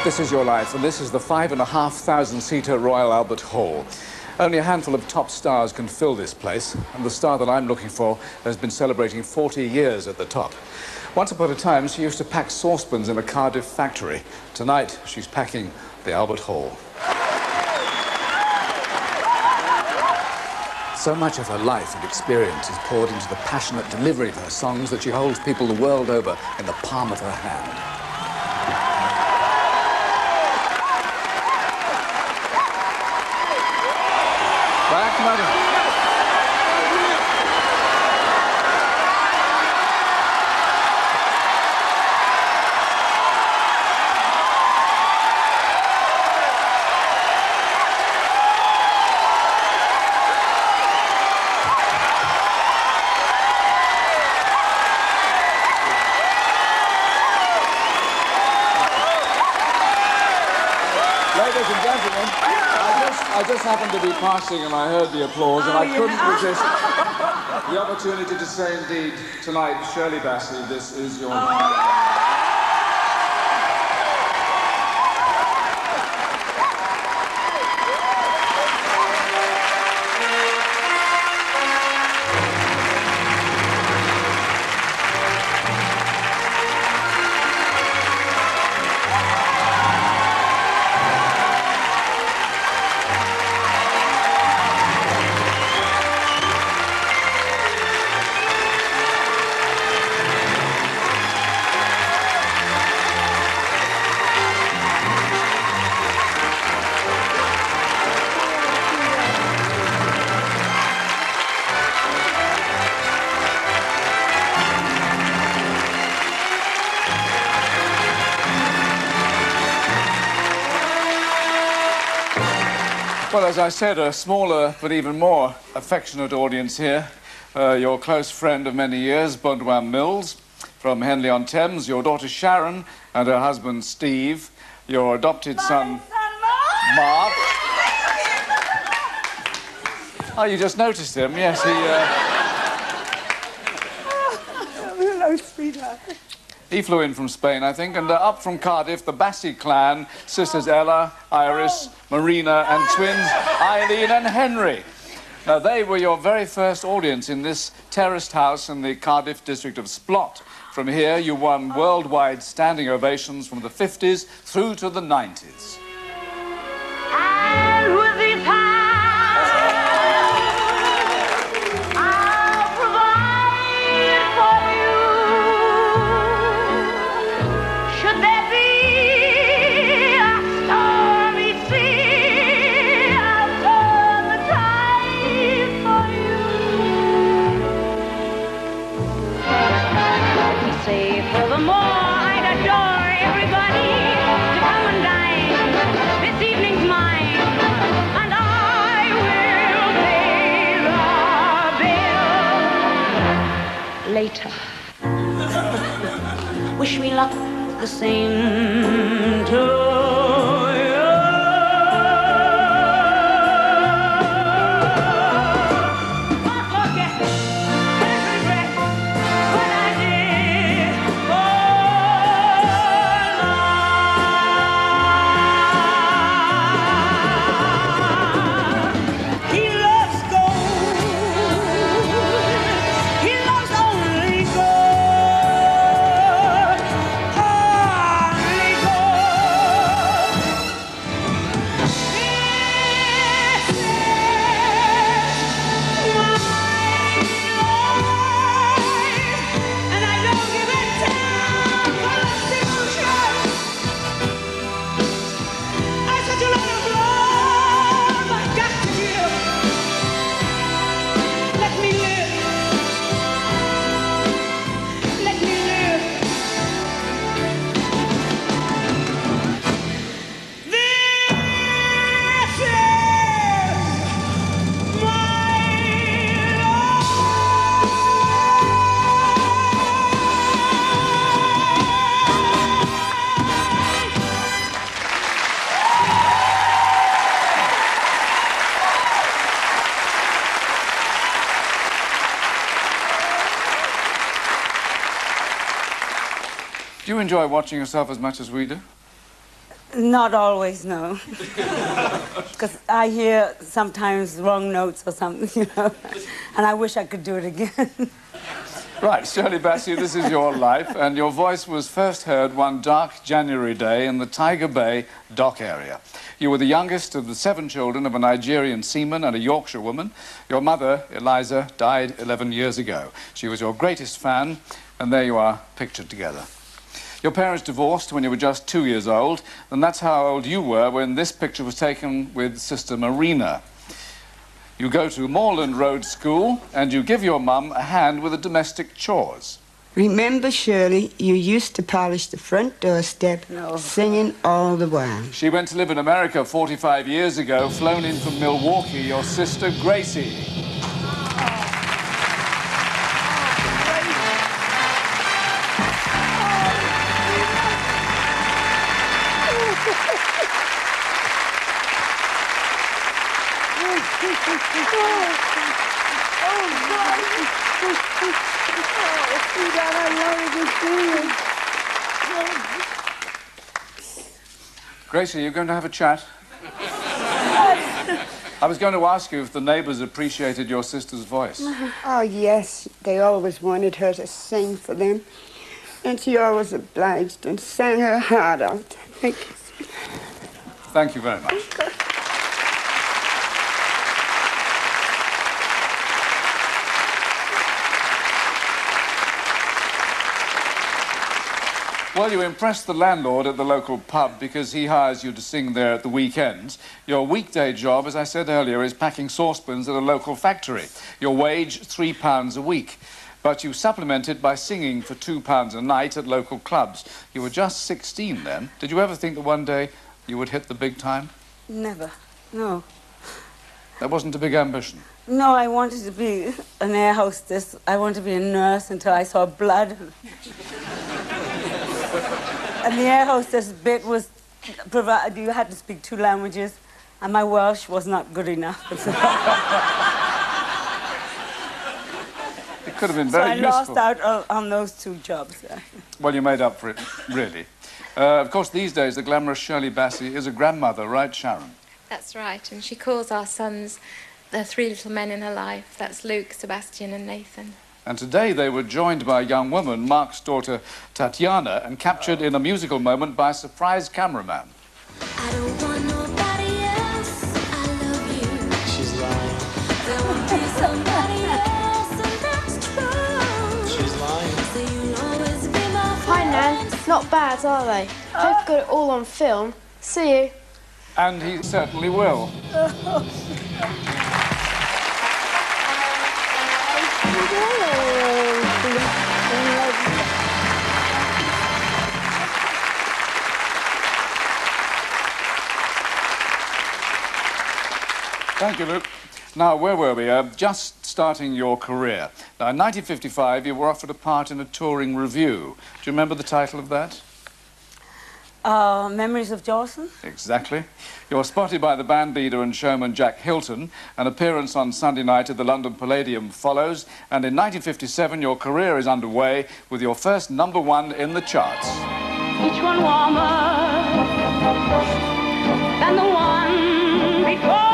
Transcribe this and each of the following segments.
This is your life, and this is the 5,500-seater Royal Albert Hall. Only a handful of top stars can fill this place, and the star that I'm looking for has been celebrating 40 years at the top. Once upon a time, she used to pack saucepans in a Cardiff factory. Tonight, she's packing the Albert Hall. So much of her life and experience is poured into the passionate delivery of her songs that she holds people the world over in the palm of her hand. Back, madam. Ladies and gentlemen, I just happened to be passing and I heard the applause and I couldn't resist the opportunity to say indeed tonight, Shirley Bassey, this is your night. Well, as I said, a smaller but even more affectionate audience here. Your close friend of many years, Baudouin Mills, from Henley-on-Thames, your daughter Sharon and her husband Steve, your adopted son Mark. Oh, you just noticed him, yes, Hello, sweetheart. He flew in from Spain, I think, and up from Cardiff, the Bassey clan, sisters Ella, Iris, Marina, and twins Eileen and Henry. Now, they were your very first audience in this terraced house in the Cardiff district of Splot. From here, you won worldwide standing ovations from the 50s through to the 90s. And with these hands, I'll provide for you. Should there be a stormy sea, I'll turn the tide for you. Say furthermore, I'd adore everybody to come and dine. This evening's mine, and I will pay the bill later. Wish me luck the same to you. Don't forget, don't regret what I did for love. He loves gold. He loves only gold. Only gold. This is my life, and I don't give it time for a single chance. I such a lot of love I've got to give. Let me live. Let me live. This is my Do you enjoy watching yourself as much as we do? Not always, no. Because I hear sometimes wrong notes or something, you know, and I wish I could do it again. Right, Shirley Bassey, this is your life, and your voice was first heard one dark January day in the Tiger Bay dock area. You were the youngest of the 7 children of a Nigerian seaman and a Yorkshire woman. Your mother, Eliza, died 11 years ago. She was your greatest fan, and there you are, pictured together. Your parents divorced when you were just 2 years old, and that's how old you were when this picture was taken with Sister Marina. You go to Moorland Road School, and you give your mum a hand with the domestic chores. Remember, Shirley, you used to polish the front doorstep, singing all the while. She went to live in America 45 years ago, flown in from Milwaukee, your sister Gracie. Gracie, you're going to have a chat? I was going to ask you if the neighbours appreciated your sister's voice. Oh, yes. They always wanted her to sing for them. And she always obliged and sang her heart out. Thank you. Thank you very much. Well, you impressed the landlord at the local pub because he hires you to sing there at the weekends. Your weekday job, as I said earlier, is packing saucepans at a local factory. Your wage, £3 a week. But you supplement it by singing for £2 a night at local clubs. You were just 16 then. Did you ever think that one day you would hit the big time? Never, no. That wasn't a big ambition? No, I wanted to be an air hostess. I wanted to be a nurse until I saw blood. And the air hostess bit was provided you had to speak 2 languages, and my Welsh was not good enough. It could have been very useful. So I lost out on those 2 jobs. Well, you made up for it, really. Of course, these days, the glamorous Shirley Bassey is a grandmother, right, Sharon? That's right, and she calls our sons the 3 little men in her life. That's Luke, Sebastian and Nathan. And today they were joined by a young woman, Mark's daughter, Tatiana, and captured in a musical moment by a surprise cameraman. I don't want nobody else, I love you. She's lying. There won't be somebody else, and that's true. She's lying. So you'll always be my Hi, friend. Nan. Not bad, are they? Hope you got it all on film. See you. And he certainly will. Thank you, Luke. Now, where were we? Just starting your career. Now, in 1955, you were offered a part in a touring revue. Do you remember the title of that? Memories of Dawson? Exactly. You're spotted by the band leader and showman Jack Hilton. An appearance on Sunday night at the London Palladium follows. And in 1957, your career is underway with your first #1 in the charts. Each one warmer than the one before.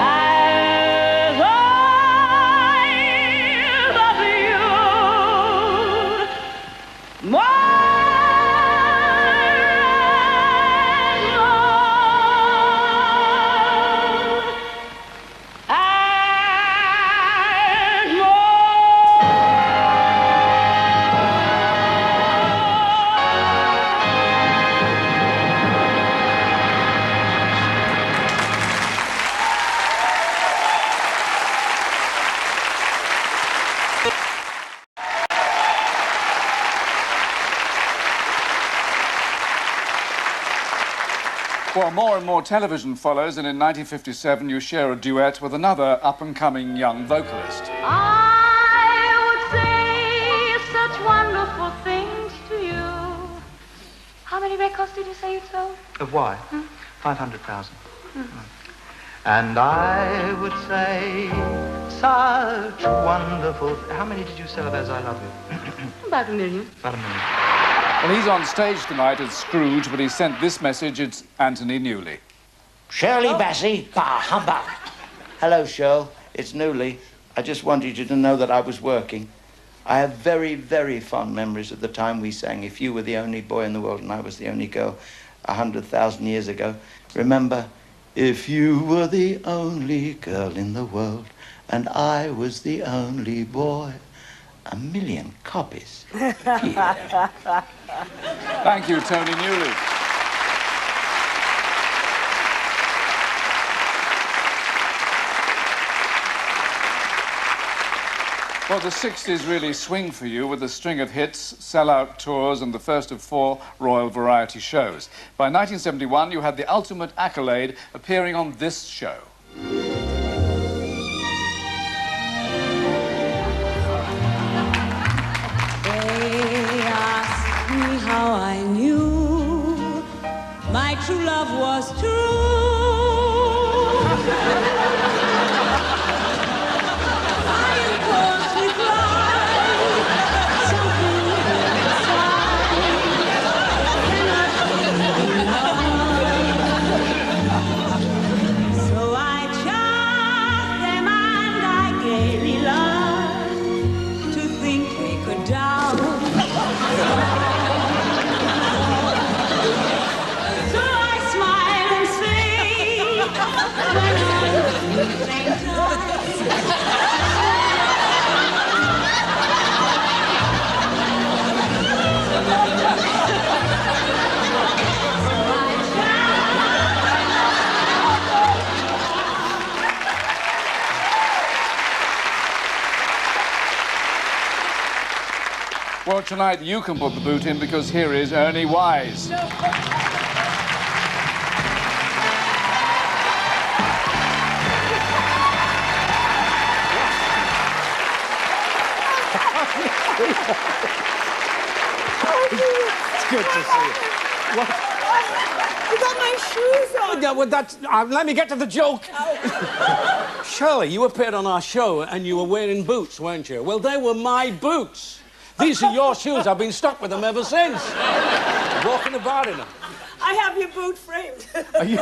As I love you more and Well, more and more television follows, and in 1957 you share a duet with another up-and-coming young vocalist. I would say such wonderful things to you. How many records did you say you sold? Of why? 500,000. And I would say such wonderful... How many did you sell of As I Love You? About 1 million. About 1 million. Well, he's on stage tonight as Scrooge, but he sent this message. It's Anthony Newley. Shirley Bassey, bah, humbug. Hello, Shirl. It's Newley. I just wanted you to know that I was working. I have very, very fond memories of the time we sang If You Were the Only Boy in the World and I Was the Only Girl 100,000 years ago. Remember? If you were the only girl in the world and I was the only boy. 1 million copies. Yeah. Thank you, Tony Newley. Well, the 60s really swing for you with a string of hits, sell-out tours and the first of 4 royal variety shows. By 1971, you had the ultimate accolade appearing on this show. They asked me how I knew my true love was true. Well, tonight you can put the boot in because here is Ernie Wise. It's good to see you. What? You got my shoes on. Yeah, well, that's... let me get to the joke. Shirley, you appeared on our show and you were wearing boots, weren't you? Well, they were my boots. These are your shoes. I've been stuck with them ever since. Walking about in them. I have your boot framed. Are you...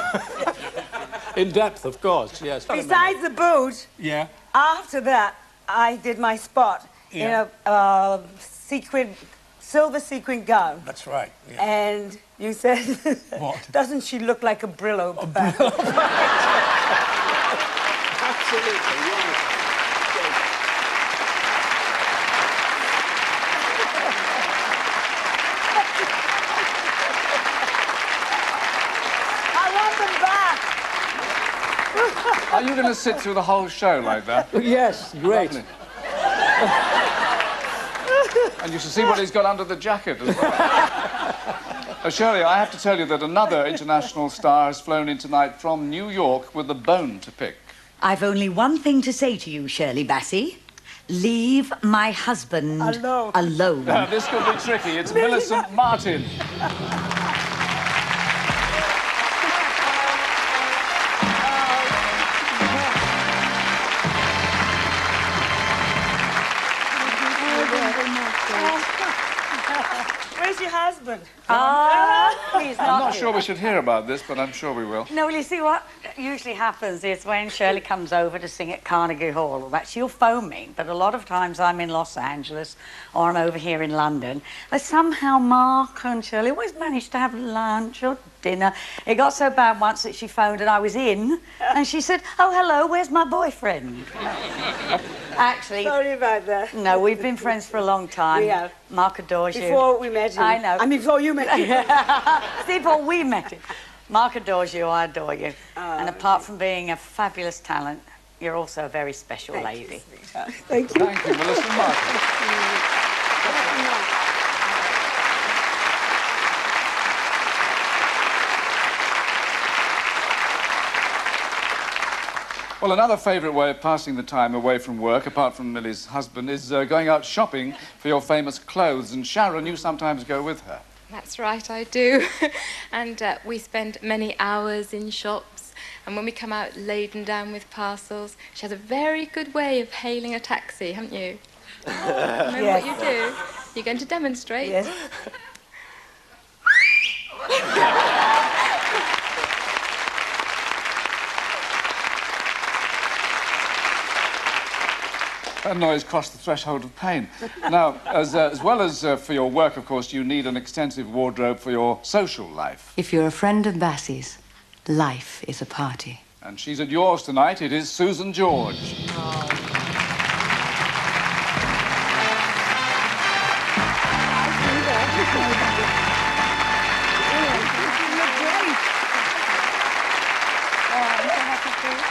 In depth, of course, yes. Besides the boot, yeah. After that, I did my spot in a silver sequin gown. That's right. Yeah. And you said, what? Doesn't she look like a Brillo? A Brillo. Absolutely. Are you going to sit through the whole show like that? Yes, great. And you should see what he's got under the jacket as well. Shirley, I have to tell you that another international star has flown in tonight from New York with a bone to pick. I've only one thing to say to you, Shirley Bassey. Leave my husband alone. This could be tricky. It's Millicent Martin. Where's your husband? Please I'm not sure we should hear about this, but I'm sure we will. No, well, you see, what usually happens is when Shirley comes over to sing at Carnegie Hall, that she'll phone me, but a lot of times I'm in Los Angeles or I'm over here in London. But somehow Mark and Shirley always manage to have lunch or dinner. It got so bad once that she phoned and I was in, and she said, "Oh, hello, where's my boyfriend?" Actually... Sorry about that. No, we've been friends for a long time. We have. Mark adores you. Before we met him. I know. I mean, before you met him. Before we met him. Mark adores you, I adore you. And apart from being a fabulous talent, you're also a very special lady. Thank you. Thank you, Melissa Martin. Well, another favourite way of passing the time away from work, apart from Millie's husband, is going out shopping for your famous clothes. And Sharon, you sometimes go with her. That's right, I do. And we spend many hours in shops And when we come out laden down with parcels, she has a very good way of hailing a taxi, haven't you? Remember Yes. what you do? You're going to demonstrate? Yes. That noise crossed the threshold of pain. Now, as well as for your work, of course, you need an extensive wardrobe for your social life. If you're a friend of Bassey's, life is a party. And she's at yours tonight. It is Susan George.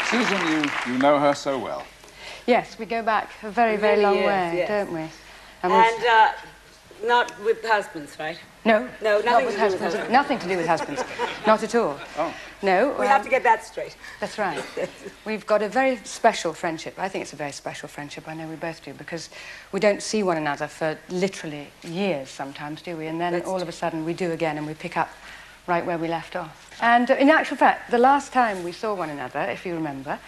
Susan, you know her so well. Yes, we go back a very, very long way, yes. don't we? And not with husbands, right? No, No, not nothing with to do with husbands. husbands. Nothing to do with husbands. Not at all. Oh. No. We have to get that straight. That's right. We've got a very special friendship. I think it's a very special friendship. I know we both do, because we don't see one another for literally years sometimes, do we? And then all of a sudden we do again, and we pick up right where we left off. And in actual fact, the last time we saw one another, if you remember,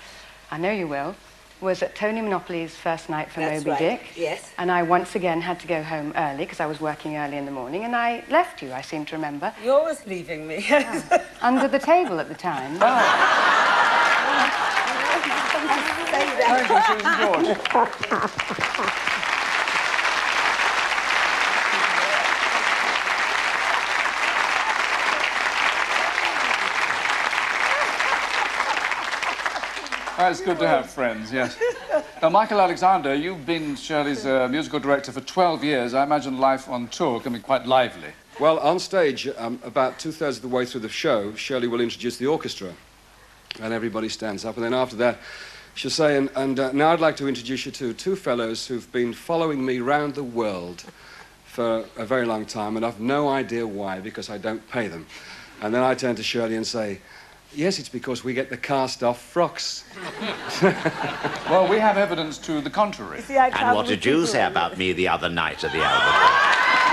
I know you will, was at Tony Monopoly's first night for That's Moby right. Dick. Yes. And I once again had to go home early because I was working early in the morning, and I left you, I seem to remember. You're always leaving me. Under the table at the time. Susan George. It's good to have friends, yes. Now, Michael Alexander, you've been Shirley's musical director for 12 years. I imagine life on tour can be quite lively. Well, on stage, about two-thirds of the way through the show, Shirley will introduce the orchestra, and everybody stands up. And then after that, she'll say, and now I'd like to introduce you to two fellows who've been following me round the world for a very long time, and I've no idea why, because I don't pay them. And then I turn to Shirley and say, yes, it's because we get the cast-off frocks. Well, we have evidence to the contrary. And what did you say about me the other night at the album?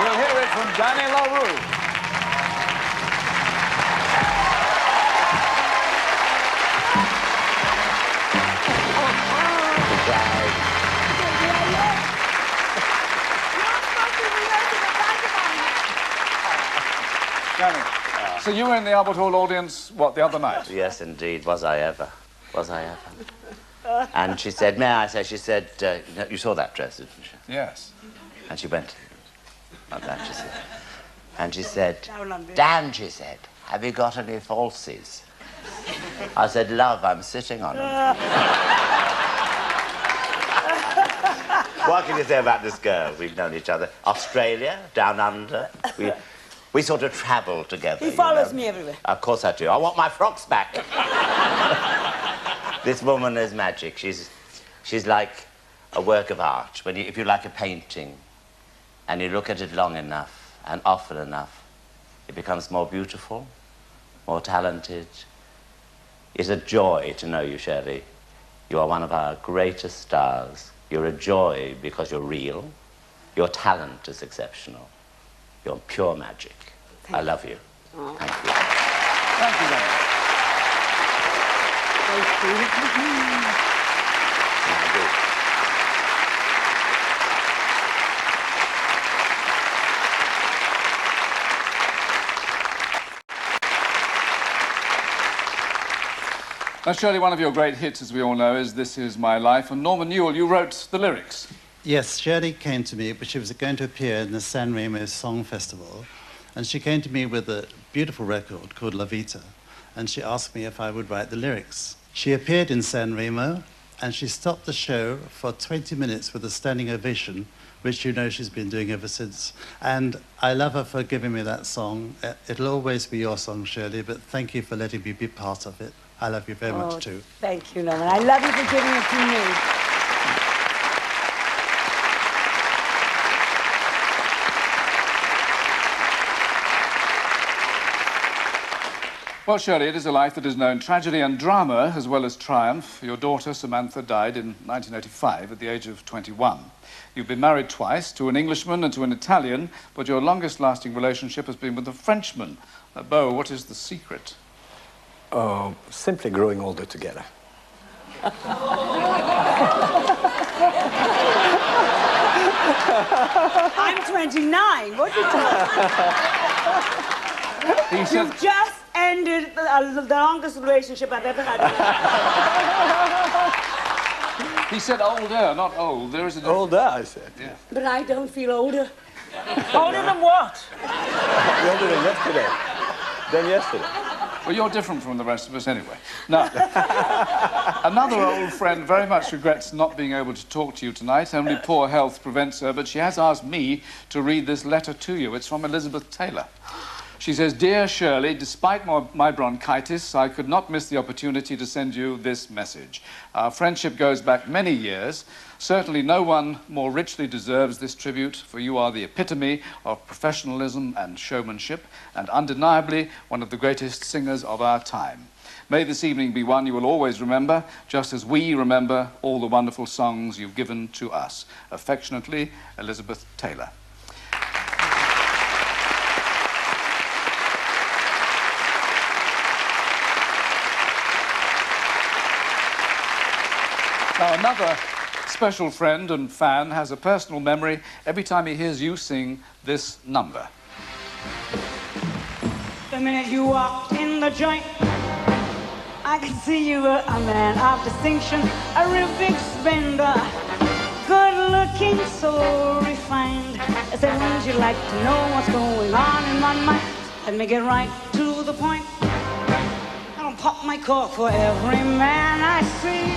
We'll hear it from Danny LaRue. Danny, so you were in the Albert Hall audience, what, the other night? Yes, indeed. Was I ever? Was I ever? And she said, may I say, she said, you saw that dress, didn't you? Yes. And she went, like that, she said. And she said, Dan, she said, have you got any falsies? I said, love, I'm sitting on them. What can you say about this girl? We've known each other. Australia, down under. We sort of travel together. He follows me everywhere. Of course I do. I want my frocks back. This woman is magic. She's like a work of art. If you like a painting and you look at it long enough and often enough, it becomes more beautiful, more talented. It's a joy to know you, Shirley. You are one of our greatest stars. You're a joy because you're real. Your talent is exceptional. You're pure magic. I love you. Oh. Thank you. Thank you, Danny. Now, Shirley, one of your great hits, as we all know, is This Is My Life. And Norman Newell, you wrote the lyrics. Yes, Shirley came to me, but she was going to appear in the San Remo Song Festival. And she came to me with a beautiful record called La Vita. And she asked me if I would write the lyrics. She appeared in San Remo, and she stopped the show for 20 minutes with a standing ovation, which you know she's been doing ever since. And I love her for giving me that song. It'll always be your song, Shirley, but thank you for letting me be part of it. I love you very much, too. Thank you, Norman. I love you for giving it to me. Well, Shirley, it is a life that is known tragedy and drama as well as triumph. Your daughter, Samantha, died in 1985 at the age of 21. You've been married twice, to an Englishman and to an Italian, but your longest-lasting relationship has been with a Frenchman. Beau, what is the secret? Simply growing older together. I'm 29. What are you talking? You've just ended the longest relationship I've ever had. He said older, not old. There is a difference. Older, I said. Yeah. But I don't feel older. Older than what? Older than yesterday. Well, you're different from the rest of us anyway. Now, another old friend very much regrets not being able to talk to you tonight. Only poor health prevents her, but she has asked me to read this letter to you. It's from Elizabeth Taylor. She says, "Dear Shirley, despite my bronchitis, I could not miss the opportunity to send you this message. Our friendship goes back many years. Certainly no one more richly deserves this tribute, for you are the epitome of professionalism and showmanship, and undeniably one of the greatest singers of our time. May this evening be one you will always remember, just as we remember all the wonderful songs you've given to us. Affectionately, Elizabeth Taylor." Now, another special friend and fan has a personal memory every time he hears you sing this number. The minute you walked in the joint, I could see you were a man of distinction, a real big spender, good looking, so refined. I said, wouldn't you like to know what's going on in my mind? Let me get right to the point. I don't pop my cork for every man I see.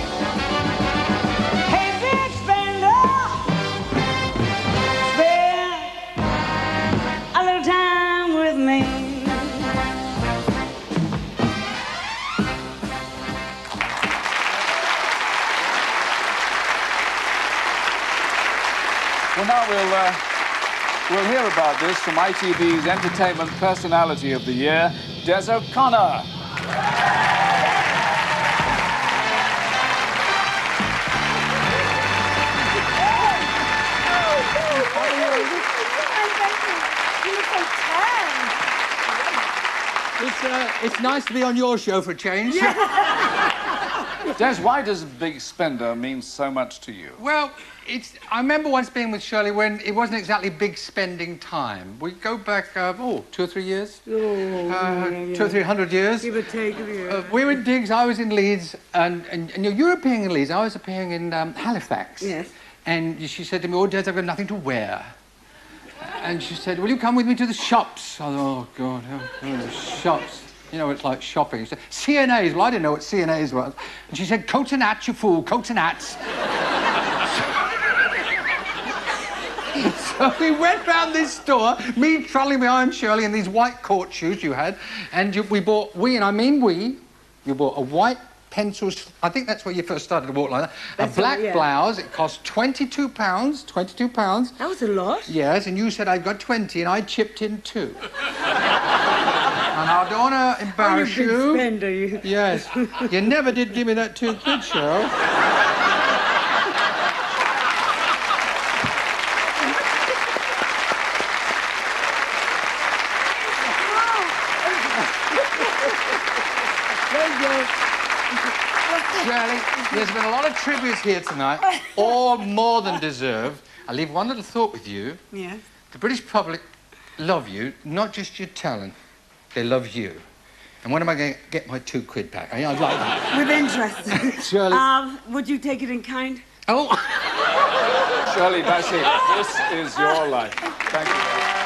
Hey, big spender, spend a little time with me. Well, now we'll hear about this from ITV's Entertainment Personality of the Year, Des O'Connor. It's nice to be on your show for a change. Des, why does Big Spender mean so much to you? Well, I remember once being with Shirley when it wasn't exactly big spending time. We go back, 2 or 3 years? 200 or 300 years. Give or take a year. We were in Diggs, I was in Leeds, and you were appearing in Leeds, I was appearing in Halifax. Yes. And she said to me, "Oh, Des, I've got nothing to wear." And she said, "Will you come with me to the shops?" I thought, "Oh, God, the shops." You know, it's like shopping. She said, "CNAs." Well, I didn't know what CNAs was. And she said, "Coats and hats, you fool, coats and hats." So we went round this store, me trolling behind Shirley in these white court shoes you had, and we bought, we bought a white pencil, I think that's where you first started to walk like that, a black blouse, it cost £22, £22. That was a lot. Yes, and you said I've got 20 and I chipped in 2. And I don't want to embarrass you. Big spender, you. Yes. You never did give me that too good show. Shirley, there's been a lot of tributes here tonight, all more than deserved. I leave one little thought with you. Yeah. The British public love you, not just your talent. They love you. And when am I going to get my £2 back? I'd like that. With interest. Shirley. Would you take it in kind? Oh. Shirley Bassey, this is your life. Thank you.